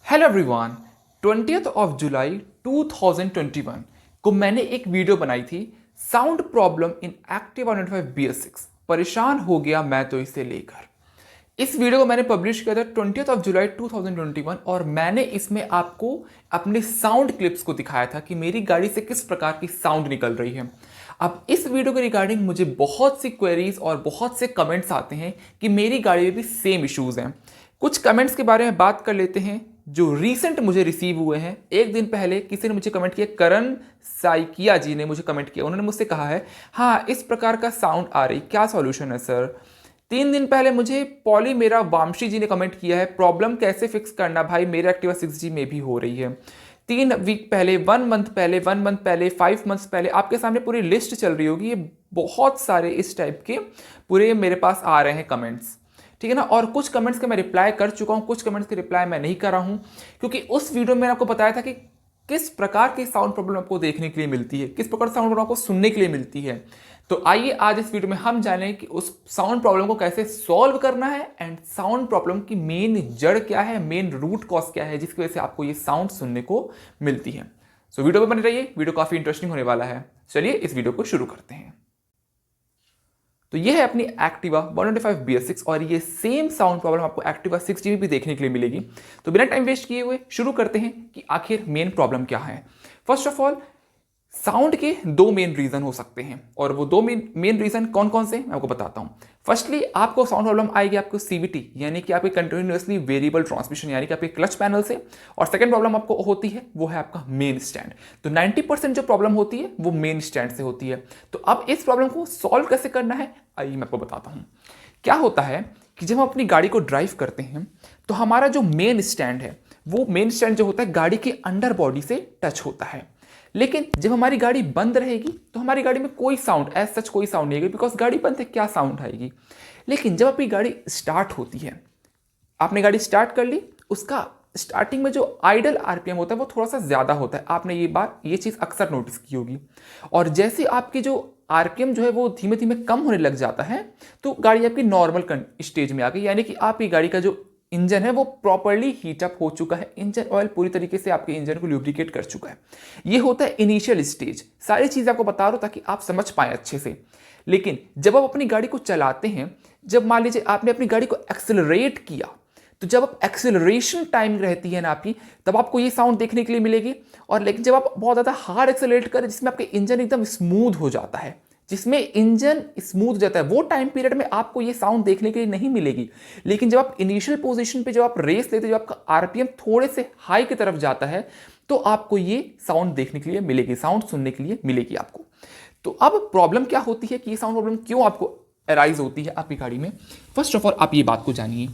Hello everyone. 20 जुलाई 2021 को मैंने एक वीडियो बनाई थी sound problem in Activa 95 BS6। परेशान हो गया मैं तो इसे लेकर। इस वीडियो को मैंने पब्लिश किया था 20 जुलाई 2021 और मैंने इसमें आपको अपने साउंड क्लिप्स को दिखाया था कि मेरी गाड़ी से किस प्रकार की साउंड निकल रही है। अब इस वीडियो के रिगार्डिंग मुझे बहुत सी क्वेरीज और बहुत से कमेंट्स आते हैं कि मेरी गाड़ी में भी सेम इश्यूज हैं। कुछ कमेंट्स के बारे में बात कर लेते हैं जो रीसेंट मुझे रिसीव हुए हैं। एक दिन पहले किसी ने मुझे कमेंट किया, करण साइकिया जी ने मुझे कमेंट किया। उन्होंने मुझसे कहा है हाँ इस प्रकार का साउंड आ रही, क्या सॉल्यूशन है सर। 3 दिन पहले मुझे पॉली मेरा वामशी जी ने कमेंट किया है, प्रॉब्लम कैसे फिक्स करना भाई, मेरे एक्टिवा 6G में भी हो रही है। 3 वीक पहले, 1 मंथ पहले 5 मंथ्स पहले, आपके सामने पूरी लिस्ट चल रही होगी। ये बहुत सारे इस टाइप के पूरे मेरे पास आ रहे हैं कमेंट्स, ठीक है ना। और कुछ कमेंट्स के मैं रिप्लाई कर चुका हूं, कुछ कमेंट्स के रिप्लाई मैं नहीं कर रहा हूं, क्योंकि उस वीडियो में आपको बताया था कि किस प्रकार की साउंड प्रॉब्लम आपको देखने के लिए मिलती है, किस प्रकार साउंड प्रॉब्लम आपको सुनने के लिए मिलती है। तो आइए आज इस वीडियो में हम जानें कि उस साउंड प्रॉब्लम को कैसे सॉल्व करना है एंड साउंड प्रॉब्लम की मेन जड़ क्या है, मेन रूट कॉज क्या है जिसकी वजह से आपको ये साउंड सुनने को मिलती है। सो वीडियो पर बने रहिए, वीडियो काफी इंटरेस्टिंग होने वाला है। चलिए इस वीडियो को शुरू करते हैं। तो ये है अपनी एक्टिवा 125 BS6 और ये सेम साउंड प्रॉब्लम आपको एक्टिवा 6G में भी देखने के लिए मिलेगी। तो बिना टाइम वेस्ट किए हुए शुरू करते हैं कि आखिर मेन प्रॉब्लम क्या है। फर्स्ट ऑफ ऑल, साउंड के 2 मेन रीजन हो सकते हैं और वो 2 मेन रीजन कौन कौन से मैं आपको बताता हूं। फर्स्टली आपको साउंड प्रॉब्लम आएगी आपको CVT यानी कि आपके कंटिन्यूअसली वेरिएबल ट्रांसमिशन यानी कि आपके क्लच पैनल से। और सेकंड प्रॉब्लम आपको होती है वो है आपका मेन स्टैंड। तो 90% जो प्रॉब्लम होती है वो मेन स्टैंड से होती है। तो अब इस प्रॉब्लम को सॉल्व कैसे करना है आइए मैं आपको बताता हूं। क्या होता है कि जब हम अपनी गाड़ी को ड्राइव करते हैं तो हमारा जो मेन स्टैंड है वो मेन स्टैंड जो होता है गाड़ी के अंडर बॉडी से टच होता है। लेकिन जब हमारी गाड़ी बंद रहेगी तो हमारी गाड़ी में कोई साउंड एज सच कोई साउंड नहीं आएगी, बिकॉज गाड़ी बंद है, क्या साउंड आएगी। लेकिन जब आपकी गाड़ी स्टार्ट होती है, आपने गाड़ी स्टार्ट कर ली, उसका स्टार्टिंग में जो आइडल RPM होता है वो थोड़ा सा ज्यादा होता है। आपने ये चीज अक्सर नोटिस की होगी। और जैसे आपकी जो RPM जो है वो धीमे धीमे कम होने लग जाता है तो गाड़ी आपकी नॉर्मल स्टेज में आ गई, यानी कि आपकी गाड़ी का जो इंजन है वो प्रॉपर्ली हीट अप हो चुका है, इंजन ऑयल पूरी तरीके से आपके इंजन को ल्यूब्रिकेट कर चुका है। ये होता है इनिशियल स्टेज। सारी चीजें आपको बता रहा हूं ताकि आप समझ पाए अच्छे से। लेकिन जब आप अपनी गाड़ी को चलाते हैं, जब मान लीजिए आपने अपनी गाड़ी को एक्सेलरेट किया, तो जब आप एक्सेलरेशन टाइम रहती है ना आपकी, तब आपको ये साउंड देखने के लिए मिलेगी। और लेकिन जब आप बहुत ज़्यादा हार्ड एक्सेलरेट करें जिसमें आपके इंजन एकदम स्मूथ हो जाता है, जिसमें इंजन स्मूथ हो जाता है, वो टाइम पीरियड में आपको ये साउंड देखने के लिए नहीं मिलेगी। लेकिन जब आप इनिशियल पोजीशन पे जब आप रेस लेते, जब आपका RPM थोड़े से हाई की तरफ जाता है, तो आपको ये साउंड देखने के लिए मिलेगी, साउंड सुनने के लिए मिलेगी आपको। तो अब प्रॉब्लम क्या होती है कि ये साउंड प्रॉब्लम क्यों आपको अराइज होती है आपकी गाड़ी में। फर्स्ट ऑफ ऑल आप ये बात को जानिए।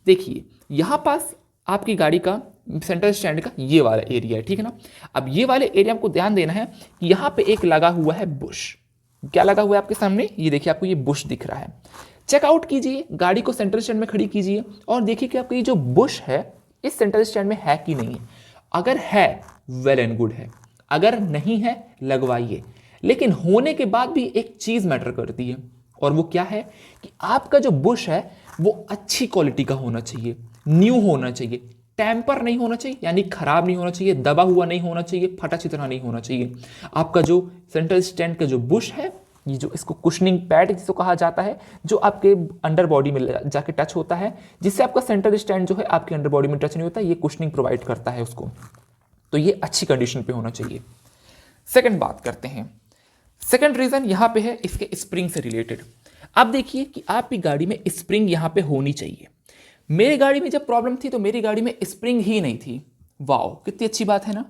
देखिए यहां पास आपकी गाड़ी का सेंटर स्टैंड का ये वाला एरिया है, ठीक है ना। अब ये वाले एरिया आपको ध्यान देना है कि यहां पे एक लगा हुआ है बुश। क्या लगा हुआ है आपके सामने, ये देखिए आपको ये बुश दिख रहा है। चेकआउट कीजिए, गाड़ी को सेंटर स्टैंड में खड़ी कीजिए और देखिए कि आपका ये जो बुश है इस सेंटर स्टैंड में है कि नहीं है। अगर है वेल एंड गुड है, अगर नहीं है लगवाइए। लेकिन होने के बाद भी एक चीज मैटर करती है और वो क्या है कि आपका जो बुश है वो अच्छी क्वालिटी का होना चाहिए, न्यू होना चाहिए, टेम्पर नहीं होना चाहिए यानी खराब नहीं होना चाहिए, दबा हुआ नहीं होना चाहिए, फटा चिथरा नहीं होना चाहिए। आपका जो सेंट्रल स्टैंड का जो बुश है, ये जो इसको कुशनिंग पैड जिसको कहा जाता है, जो आपके अंडर बॉडी में जाके टच होता है, जिससे आपका सेंट्रल स्टैंड जो है आपके अंडर बॉडी में टच नहीं होता, ये कुशनिंग प्रोवाइड करता है उसको। तो ये अच्छी कंडीशन पे होना चाहिए। सेकंड बात करते हैं, सेकंड रीजन यहां पे है इसके स्प्रिंग से रिलेटेड। अब देखिए कि आपकी गाड़ी में स्प्रिंग यहां पे होनी चाहिए। मेरी गाड़ी में जब प्रॉब्लम थी तो मेरी गाड़ी में स्प्रिंग ही नहीं थी। वाओ कितनी अच्छी बात है ना।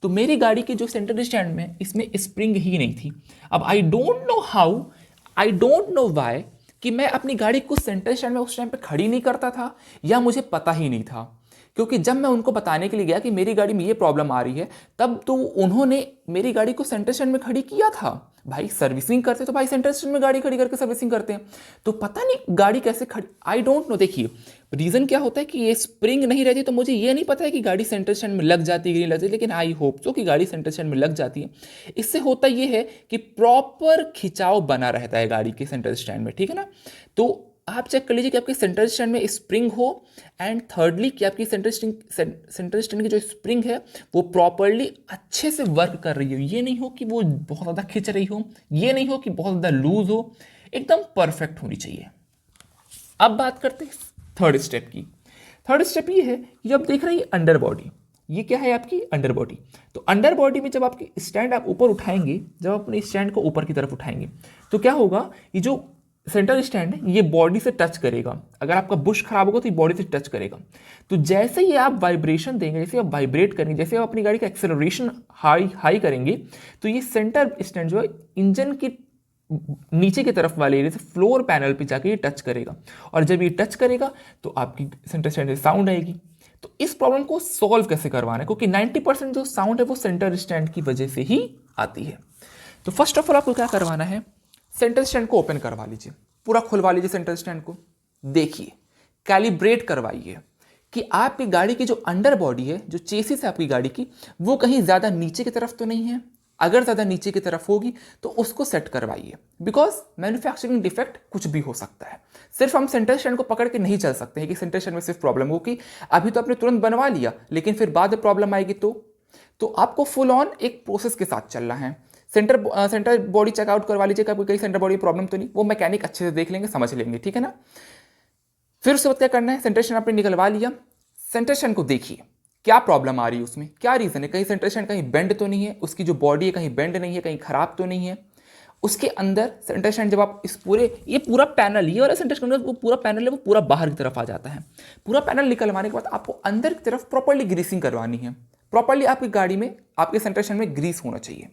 तो मेरी गाड़ी के जो सेंटर स्टैंड में इसमें स्प्रिंग ही नहीं थी। अब I don't know how, I don't know why कि मैं अपनी गाड़ी को सेंटर स्टैंड में उस टाइम पे खड़ी नहीं करता था या मुझे पता ही नहीं था। क्योंकि जब मैं उनको बताने के लिए गया कि मेरी गाड़ी में ये प्रॉब्लम आ रही है, तब तो उन्होंने मेरी गाड़ी को सेंटर स्टैंड में खड़ी किया था। भाई सर्विसिंग करते तो भाई सेंटर स्टैंड में गाड़ी खड़ी करके सर्विसिंग करते हैं। तो पता नहीं गाड़ी कैसे खड़ी, आई डोंट नो। देखिए रीजन क्या होता है कि ये स्प्रिंग नहीं रहती, तो मुझे ये नहीं पता है कि गाड़ी सेंटर स्टैंड में लग जाती है कि नहीं लगती, लेकिन आई होप सो कि गाड़ी सेंटर स्टैंड में लग जाती है। इससे होता ये है कि प्रॉपर खिंचाव बना रहता है गाड़ी के सेंटर स्टैंड में, ठीक है ना। तो आप चेक कर लीजिए कि आपके सेंटर स्टैंड में स्प्रिंग हो, एंड थर्डली कि आपकी सेंटर स्टैंड की जो स्प्रिंग है वो प्रॉपरली अच्छे से वर्क कर रही हो। ये नहीं हो कि वो बहुत ज़्यादा खिंच रही हो, ये नहीं हो कि बहुत ज़्यादा लूज हो, एकदम परफेक्ट होनी चाहिए। अब बात करते हैं थर्ड स्टेप की। थर्ड स्टेप ये है कि अब देख रहे हैं अंडर बॉडी, ये क्या है आपकी अंडर बॉडी। तो अंडर बॉडी में जब आपकी स्टैंड आप ऊपर उठाएंगे, जब आप अपने स्टैंड को ऊपर की तरफ उठाएंगे तो क्या होगा, ये जो सेंटर स्टैंड है ये बॉडी से टच करेगा। अगर आपका बुश खराब होगा तो ये बॉडी से टच करेगा। तो जैसे ही आप वाइब्रेशन देंगे, जैसे आप वाइब्रेट करेंगे, जैसे आप अपनी गाड़ी का एक्सेलरेशन हाई करेंगे, तो ये सेंटर स्टैंड जो है इंजन की नीचे की तरफ वाले एरिया से फ्लोर पैनल पे जाके ये टच करेगा, और जब ये टच करेगा तो आपकी सेंटर स्टैंड से साउंड आएगी। तो इस प्रॉब्लम को सॉल्व कैसे करवाना है, क्योंकि 90% जो साउंड है वो सेंटर स्टैंड की वजह से ही आती है। तो फर्स्ट ऑफ ऑल आपको क्या करवाना है, सेंटर स्टैंड को ओपन करवा लीजिए, पूरा खुलवा लीजिए सेंटर स्टैंड को। देखिए, कैलिब्रेट करवाइए कि आपकी गाड़ी की जो अंडर बॉडी है, जो चेसिस है आपकी गाड़ी की, वो कहीं ज़्यादा नीचे की तरफ तो नहीं है। अगर ज़्यादा नीचे की तरफ होगी तो उसको सेट करवाइए, बिकॉज मैन्युफैक्चरिंग डिफेक्ट कुछ भी हो सकता है। सिर्फ हम सेंटर स्टैंड को पकड़ के नहीं चल सकते हैं कि सेंटर स्टैंड में सिर्फ प्रॉब्लम होगी, अभी तो आपने तुरंत बनवा लिया लेकिन फिर बाद में प्रॉब्लम आएगी तो आपको फुल ऑन एक प्रोसेस के साथ चलना है। सेंटर बॉडी चेकआउट करवा लीजिए कि आपको कहीं सेंटर बॉडी प्रॉब्लम तो नहीं, वो मैकेनिक अच्छे से देख लेंगे, समझ लेंगे, ठीक है ना। फिर उसके बाद क्या करना है, सेंटर स्टैंड आपने निकलवा लिया, सेंटर स्टैंड को देखिए क्या प्रॉब्लम आ रही है, उसमें क्या रीज़न है, कहीं सेंटर स्टैंड कहीं बेंड तो नहीं है, उसकी जो बॉडी है कहीं बेंड नहीं है, कहीं खराब तो नहीं है। उसके अंदर सेंटर स्टैंड जब आप इस ये पूरा पैनल, ये वाला सेंटर स्टैंड वो पूरा पैनल है वो पूरा बाहर की तरफ आ जाता है। पूरा पैनल निकलवाने के बाद आपको अंदर की तरफ प्रॉपरली ग्रीसिंग करवानी है। प्रॉपरली आपकी गाड़ी में, आपके सेंटर स्टैंड में ग्रीस होना चाहिए।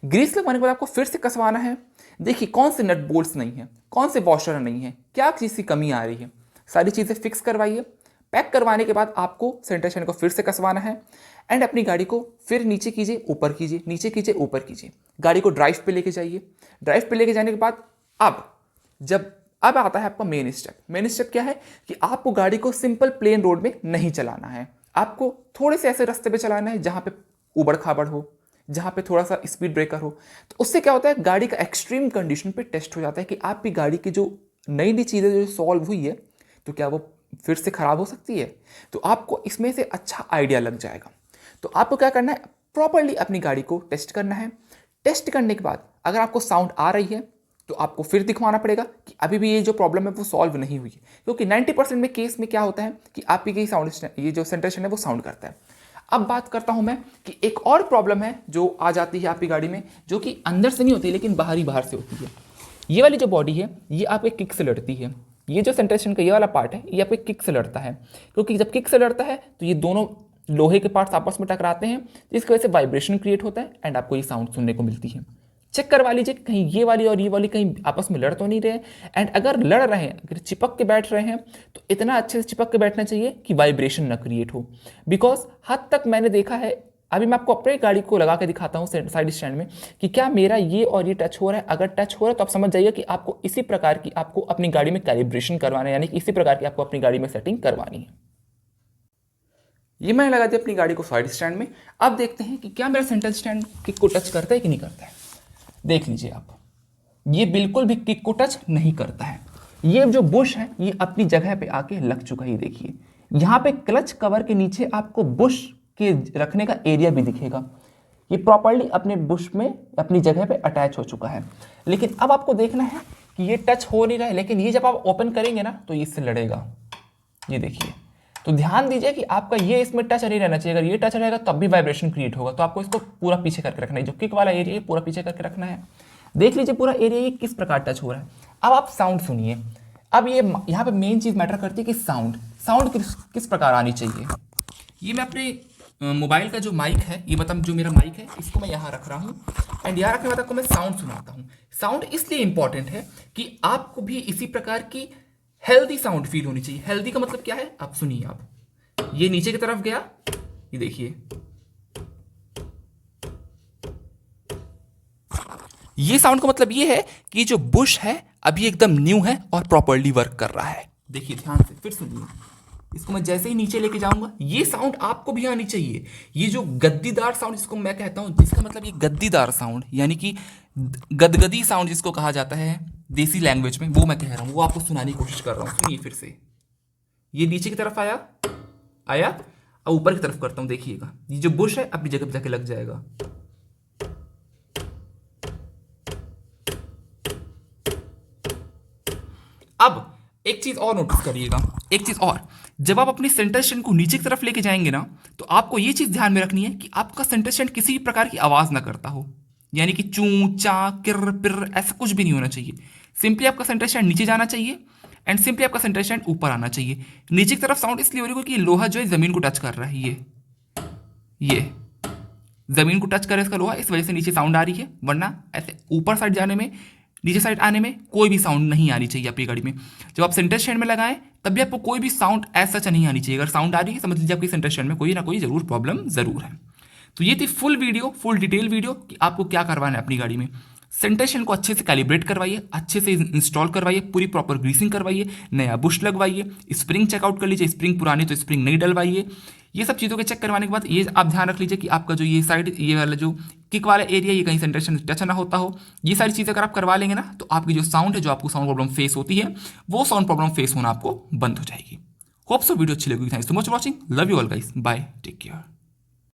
ग्रीस लगवाने के बाद आपको फिर से कसवाना है। देखिए कौन से नट बोल्ट्स नहीं है, कौन से वॉशर नहीं है, क्या चीज़ की कमी आ रही है, सारी चीज़ें फिक्स करवाइए। पैक करवाने के बाद आपको सेंटर स्टैंड को फिर से कसवाना है, एंड अपनी गाड़ी को फिर नीचे कीजिए, ऊपर कीजिए, नीचे कीजिए, ऊपर कीजिए। गाड़ी को ड्राइव पे लेके जाइए। ड्राइव पे लेके जाने के बाद अब आता है आपका मेन स्टेप। मेन स्टेप क्या है कि आपको गाड़ी को सिंपल प्लेन रोड में नहीं चलाना है, आपको थोड़े से ऐसे रास्ते पे चलाना है जहाँ पे उबड़ खाबड़ हो, जहाँ पे थोड़ा सा स्पीड ब्रेकर हो। तो उससे क्या होता है, गाड़ी का एक्सट्रीम कंडीशन पे टेस्ट हो जाता है कि आपकी गाड़ी की जो नई नई चीज़ें जो सॉल्व हुई है तो क्या वो फिर से ख़राब हो सकती है। तो आपको इसमें से अच्छा आइडिया लग जाएगा। तो आपको क्या करना है, प्रॉपरली अपनी गाड़ी को टेस्ट करना है। टेस्ट करने के बाद अगर आपको साउंड आ रही है तो आपको फिर दिखवाना पड़ेगा कि अभी भी ये जो प्रॉब्लम है वो सॉल्व नहीं हुई है, क्योंकि 90% में केस में क्या होता है कि आपकी साउंड, ये जो सेंटर स्टैंड है वो साउंड करता है। अब बात करता हूं मैं कि एक और प्रॉब्लम है जो आ जाती है आपकी गाड़ी में, जो कि अंदर से नहीं होती लेकिन बाहर से होती है। ये वाली जो बॉडी है ये आपके किक से लड़ती है। ये जो सेंटर स्टैंड का ये वाला पार्ट है ये आपके किक से लड़ता है, क्योंकि जब किक से लड़ता है तो ये दोनों लोहे के पार्ट्स आपस में टकराते हैं, जिसकी वजह से वाइब्रेशन क्रिएट होता है एंड आपको ये साउंड सुनने को मिलती है। चेक करवा लीजिए कि कहीं ये वाली और ये वाली कहीं आपस में लड़ तो नहीं रहे, एंड अगर लड़ रहे हैं, अगर चिपक के बैठ रहे हैं तो इतना अच्छे से चिपक के बैठना चाहिए कि वाइब्रेशन ना क्रिएट हो। बिकॉज हद तक मैंने देखा है, अभी मैं आपको अपने गाड़ी को लगा के दिखाता हूँ साइड स्टैंड में कि क्या मेरा ये और ये टच हो रहा है। अगर टच हो रहा है तो आप समझ जाइए कि आपको इसी प्रकार की आपको अपनी गाड़ी में कैलिब्रेशन करवाना है, यानी कि इसी प्रकार की आपको अपनी गाड़ी में सेटिंग करवानी है। ये मैंने लगा दिया अपनी गाड़ी को साइड स्टैंड में। अब देखते हैं कि क्या मेरा सेंटर स्टैंड किक को टच करता है कि नहीं करता है। देख लीजिए आप, ये बिल्कुल भी किक को टच नहीं करता है। ये जो बुश है ये अपनी जगह पे आके लग चुका है। ये देखिए यहाँ पे क्लच कवर के नीचे आपको बुश के रखने का एरिया भी दिखेगा। ये प्रॉपर्ली अपने बुश में अपनी जगह पे अटैच हो चुका है। लेकिन अब आपको देखना है कि ये टच हो नहीं रहा है, लेकिन ये जब आप ओपन करेंगे ना तो ये इससे लड़ेगा। ये देखिए, तो ध्यान दीजिए कि आपका ये इसमें टच नहीं रहना चाहिए। अगर ये टच रहेगा तब भी वाइब्रेशन क्रिएट होगा। तो आपको इसको पूरा पीछे करके रखना है, जो किक वाला एरिया है पूरा पीछे करके रखना है। देख लीजिए पूरा एरिया ये किस प्रकार टच हो रहा है। अब आप साउंड सुनिए। अब ये यहाँ पे मेन चीज़ मैटर करती है कि साउंड किस प्रकार आनी चाहिए। ये मैं अपने मोबाइल का जो माइक है, ये मतलब जो मेरा माइक है इसको मैं यहाँ रख रहा हूँ, एंड यहाँ रखने के बाद आपको मैं साउंड सुनाता हूँ। साउंड इसलिए इंपॉर्टेंट है कि आपको भी इसी प्रकार की हेल्दी साउंड फील होनी चाहिए। हेल्दी का मतलब क्या है, आप सुनिए। आप ये नीचे की तरफ गया, ये देखिए, ये साउंड का मतलब ये है कि जो बुश है अभी एकदम न्यू है और प्रॉपर्ली वर्क कर रहा है। देखिए ध्यान से फिर सुनिए, इसको मैं जैसे ही नीचे लेके जाऊंगा ये साउंड आपको भी आनी चाहिए। ये जो गद्दीदार साउंड जिसको मैं कहता हूं, जिसका मतलब ये गद्दीदार साउंड यानी कि गदगदी साउंड जिसको कहा जाता है, देसी लैंग्वेज में, वो मैं कह रहा हूँ, वो आपको सुनाने की कोशिश कर रहा हूँ। सुनिए फिर से। ये नीचे की तरफ आया आया, अब ऊपर की तरफ करता हूँ, देखिएगा ये जो बुश है अपनी जगह पे जाके लग जाएगा। अब एक चीज और नोटिस करिएगा, एक चीज और, जब आप अपनी सेंटर स्टैंड को नीचे की तरफ लेके जाएंगे ना, तो आपको ये चीज ध्यान में रखनी है कि आपका सेंटर स्टैंड किसी भी प्रकार की आवाज ना करता हो, यानी कि चू चा किर पिर ऐसा कुछ भी नहीं होना चाहिए। सिंपली आपका सेंटर स्टैंड नीचे जाना चाहिए एंड सिंपली आपका सेंटर स्टैंड ऊपर आना चाहिए। नीचे की तरफ साउंड इसलिए हो रही है क्योंकि लोहा जो है जमीन को टच कर रहा है, ये जमीन को टच करे इसका लोहा, इस वजह से नीचे साउंड आ रही है, वरना ऐसे ऊपर साइड जाने में, नीचे साइड आने में कोई भी साउंड नहीं आनी चाहिए आपकी गाड़ी में। जब आप सेंटर स्टैंड में लगाएं तब भी आपको कोई भी साउंड ऐसा सच नहीं आनी चाहिए। अगर साउंड आ रही है समझ लीजिए आपकी सेंटर स्टैंड में कोई ना कोई जरूर प्रॉब्लम जरूर है। तो ये थी full video, full detail video कि आपको क्या करवाना है अपनी गाड़ी में। सेंटर स्टैंड को अच्छे से कैलिब्रेट करवाइए, अच्छे से इंस्टॉल करवाइए, पूरी प्रॉपर ग्रीसिंग करवाइए, नया बुश लगवाइए, स्प्रिंग चेकआउट कर लीजिए, स्प्रिंग पुरानी तो स्प्रिंग नहीं डलवाइए। ये सब चीज़ों के चेक करवाने के बाद ये आप ध्यान रख लीजिए कि आपका जो ये साइड, ये वाला जो किक वाला एरिया, ये कहीं सेंटर स्टैंड टच ना होता हो। ये सारी चीज़ें अगर आप करवा लेंगे ना, तो आपकी जो साउंड है, जो आपको साउंड प्रॉब्लम फेस होती है, वो साउंड प्रॉब्लम फेस होना आपको बंद हो जाएगी। होप सो वीडियो अच्छी लगी। Thanks so much for watching, love you all guys, bye, take care.